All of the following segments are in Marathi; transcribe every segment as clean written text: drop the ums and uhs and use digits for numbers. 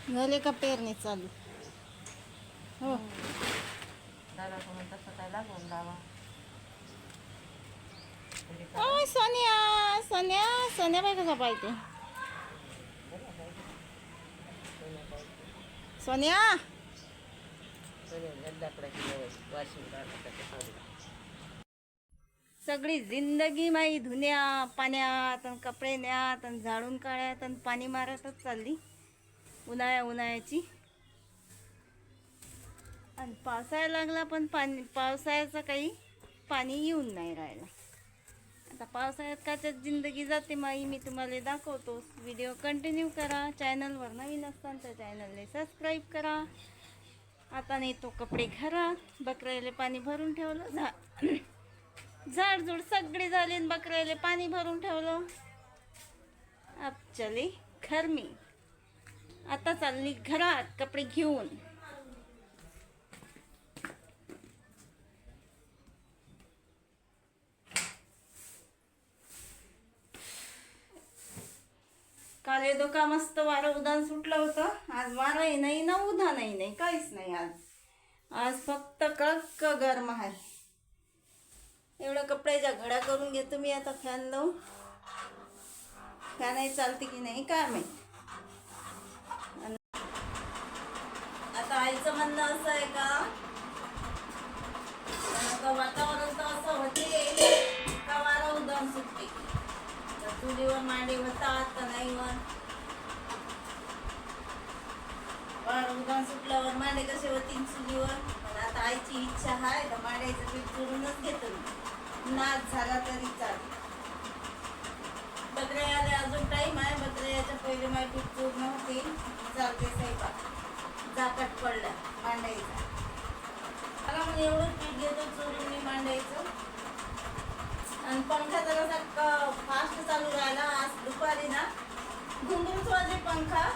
झाले का पेरणी चालू? हो. ओय सोनिया, सोनिया, सोनिया बाई कसा पाहिजे? सोनिया सगळी जिंदगी माई धुन्या पाण्यात आणि कपडे न्यात आणि झाडून काढ्यात आणि पाणी मारतच चालली उन्हाळ्याची. आणि पावसाळा लागला पण पावसाळ्याचं काही पाणी येऊन नाही राहिलं. आता पावसाळ्यात काच्यात जिंदगी जाते माई, मी तुम्हाला दाखवतो. व्हिडिओ कंटिन्यू करा. चॅनलवर नवीन असताना तर चॅनलने सबस्क्राईब करा. आता नेतो कपडे घरात. बकऱ्याला पाणी भरून ठेवलं. झाडझूड सगळी झाली, बकऱ्याला पाणी भरून ठेवलं. अब चले घर मी. आता चालली घरात कपडे घेऊन. काल येतो का मस्त वारं उदान सुटलं होतं. आज वारंही नाही ना उधानही नाही, काहीच नाही. आज फक्त कडक गरम आहे. एवढ्या कपड्याच्या घड्या करून घेतो मी आता फॅन लावून. फॅनही चालते की नाही काय माहित. आता आईचं म्हणणं असं आहे का वातावरण तर असं होते का वारं उदान सुटते. चुलीवर मांडे होतात का नाही वर. वारं उदान सुटल्यावर मांडे कसे होतील चुलीवर. पण आता आईची इच्छा आहे तर मांड्याचं पीठ चुरूनच घेतो मी. नाच झाला तरी चालेल. बकऱ्याला अजून टाईम आहे. बकऱ्याच्या पहिले माझे पीठ पूर्ण होतील चालते स्वयंपाक. जाकट पडलं मांडायचं. मला म्हणजे एवढं पीठ घेतो चुरून मी मांडायचं. आणि पंखा जरा फास्ट चालू राहिला. आज दुपारी ना घुंगरूच वाजले पंखा.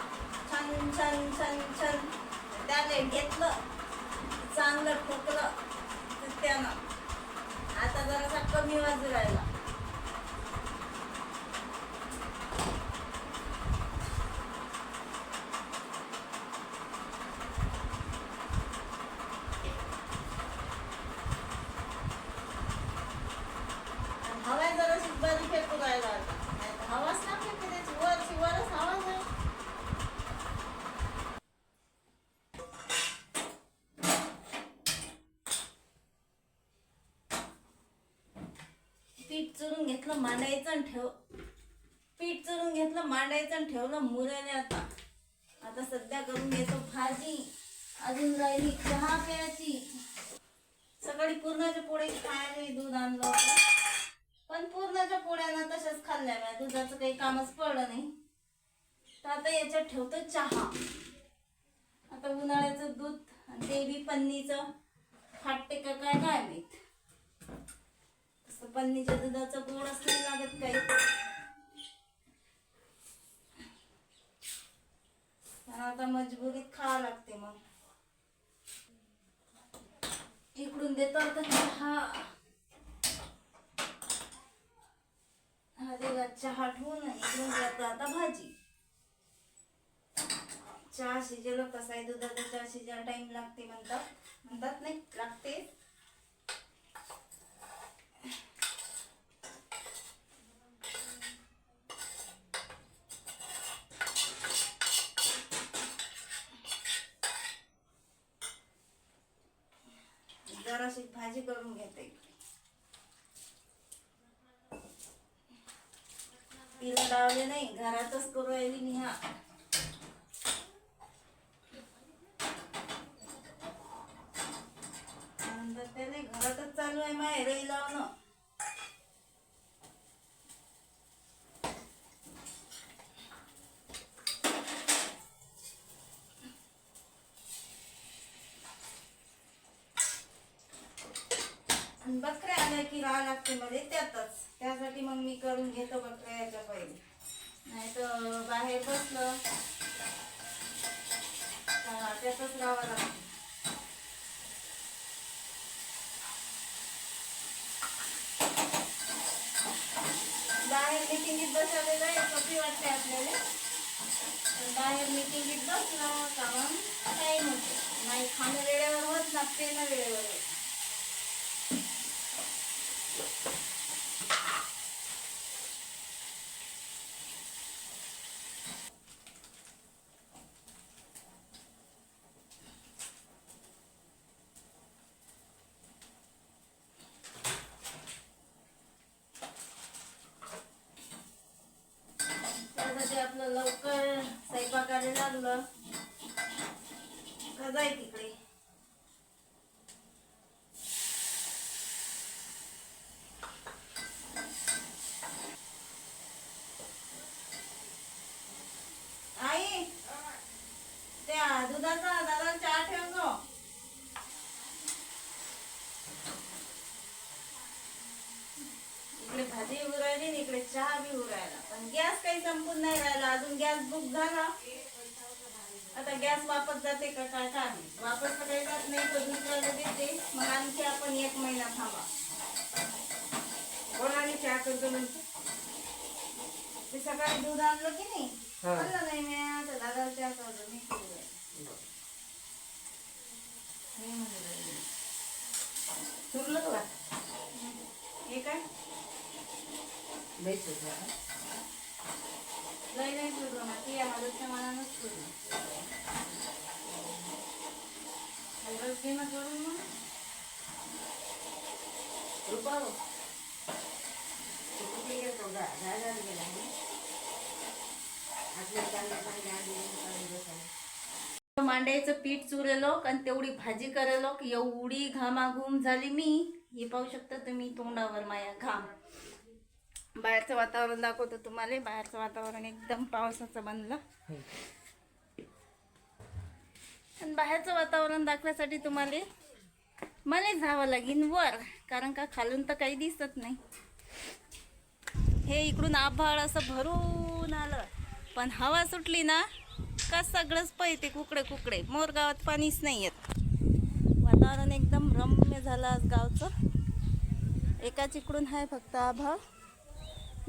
छान छान छान छान त्याने घेतलं चांगलं ठोकलं त्यानं. आता जरासा कमी वाजू राहिला. हवा जराशी बरी फेकू राहिला आता. हवाच ना फेकू द्यायची. वरची वरच हवा आहे. पीठ चुरून घेतलं मांडायचं आणि पीठ चुरून घेतलं मांडायचं आणि ठेवलं मुरायला. आता सध्या करून घेतो भाजी. अजून राहिली चहा प्यायची. सकाळी पूर्णाच्या पोळ्या खायला दूध आणलं होतं. पण पूर्णाच्या पोळ्याना तशाच खाल्ल्या मी. दुधाचं काही कामच पडलं नाही. तर आता याच्यात ठेवतो चहा. आता उन्हाळ्याचं दूध आणि ते बी पन्नीचं फाटते का काय काय माहित. तसं पन्नीच्या दुधाचं गोडच नाही लागत काही. पण आता मजबुरीत खावं लागते. मग इकडून देतो आता चहा. चहा ठेवून इकडून देतो आता भाजी. चहा शिजेल कसाही दुधाचा चहा शिजायला टाइम लागते म्हणतात नाही लागते. जराशी भाजी करून घेते. तिला लावले नाही घरातच करू राहिली मी. हा त्याने घरातच चालू आहे माहेरही लावणं. बकऱ्या आल्या की राहा लागते मध्ये त्यातच. त्यासाठी मग मी करून घेतो बकऱ्याच्या पहिले. नाही तर बाहेर बसलं त्यातच राहावं लागतं. बाहेर मिटिंगीत बसवलेलं आहे, कॉफी वाटते आपल्याला. पण बाहेर मिटिंगीत बसलं का मग टाईम होतो. नाही खाणं वेळेवर होत ना, पेनं वेळेवर होत. त्यासाठी आपलं लवकर स्वयंपाकाला लागलं का जाय तिकडे. आई त्या दुधाचा दादा चहा ठेवतो. इकडे भाजी उरायली आणि इकडे चहा बी उरायला, पण गॅस काही संपून नाही राहिला अजून. गॅस बुक झाला, आता गॅस वापस जाते का काय काय माहित. वापस तर काही जात नाही, तर दुसऱ्याला देते. मग आणखी आपण 1 महिना थांबा. कोणाने चहा करतो नंतर ते सकाळी दूध आणलं की नाही, आणलं नाही मी आता दादाला चहा करतो. मी सुरलं का हे काय लई सुरलं लय नाही सुरू ना, ती हळदच्या मनानच सुरू हळद घे ना करून. मग रुपा कुठे गेलो जायला गेला मांड्याचं पीठ चुरलो आणि तेवढी भाजी करायलो की एवढी घामाघूम झाली मी. हे पाहू शकता तुम्ही तोंडावर माया घाम. बाहेरचं वातावरण दाखवतो तुम्हाला. बाहेरचं वातावरण एकदम पावसाचं बनलं. आणि बाहेरचं वातावरण दाखवायसाठी तुम्हाला मला जावं लागेल वर, कारण का खालून तर काही दिसत नाही. हे इकडून आभाळ असं भरून आलं, पण हवा सुटली ना का सगळंच पळते कुकडे कुकडे. मोरगावात पाणीच नाही येत. वातावरण एकदम रम्य झालं आज गावचं. एकाच इकडून आहे फक्त आभाळ,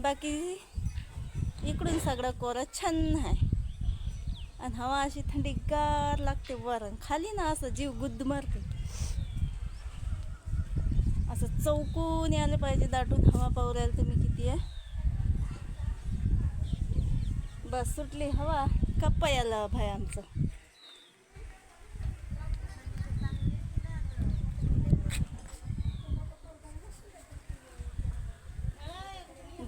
बाकी इकडून सगळं कोरं छान आहे. आणि हवा अशी थंडीगार लागते वर. खाली ना असं जीव गुदमरते. असं चौकून यायला पाहिजे दाटून हवा पावरायला तुम्ही किती आहे. बस सुटली हवा कप्पा यायला भाई आमचं.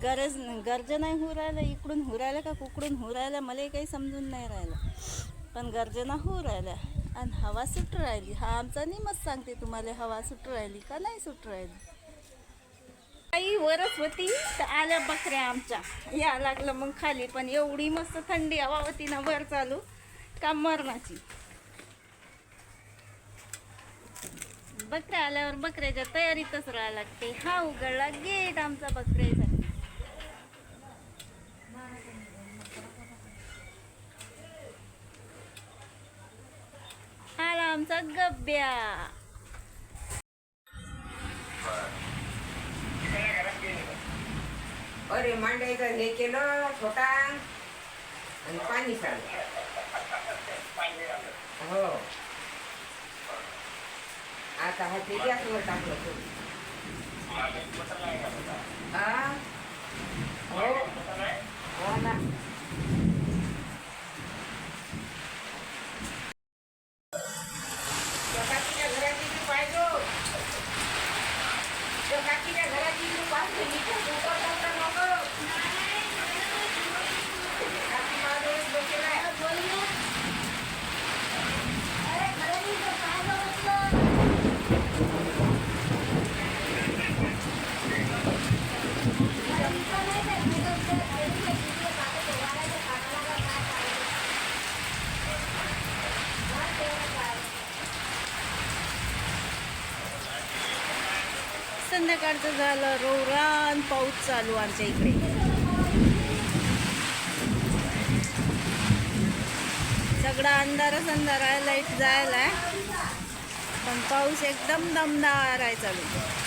गरज नाही होऊ राहिलं. इकडून होऊ राहिलं का कुकडून होऊ राहिलं मला काही समजून नाही राहिलं, पण गर्जना होऊ राहिल्या. आणि हवा सुट राहिली. हा आमचा निमच सांगते तुम्हाला, हवा सुट राहिली का नाही सुट राहिली. काही वरच होती तर आल्या बकऱ्या आमच्या या लागलं मग खाली. पण एवढी मस्त थंडी हवा होती ना वर चालू का मरणाची. बकऱ्या आल्यावर बकऱ्याच्या तयारीतच राहायला लागते. हा उघडला गेट आमचा बकऱ्यासाठी. आला आमचा गब्ब्या. अरे मांडायचं हे केलं छोटा आणि पाणी सांग. हो आता हा ते गॅसवर टाकलं हा. हो हो ना. काकीच्या घराची तू पाहिजो. काकीच्या घराची तू पाहिजे. संध्याकाळचं झालं, रोरान पाऊस चालू आमच्या इकडे. सगळा अंधारच अंधार आहे. लाईट जायला, पण पाऊस एकदम दमदार आहे चालू.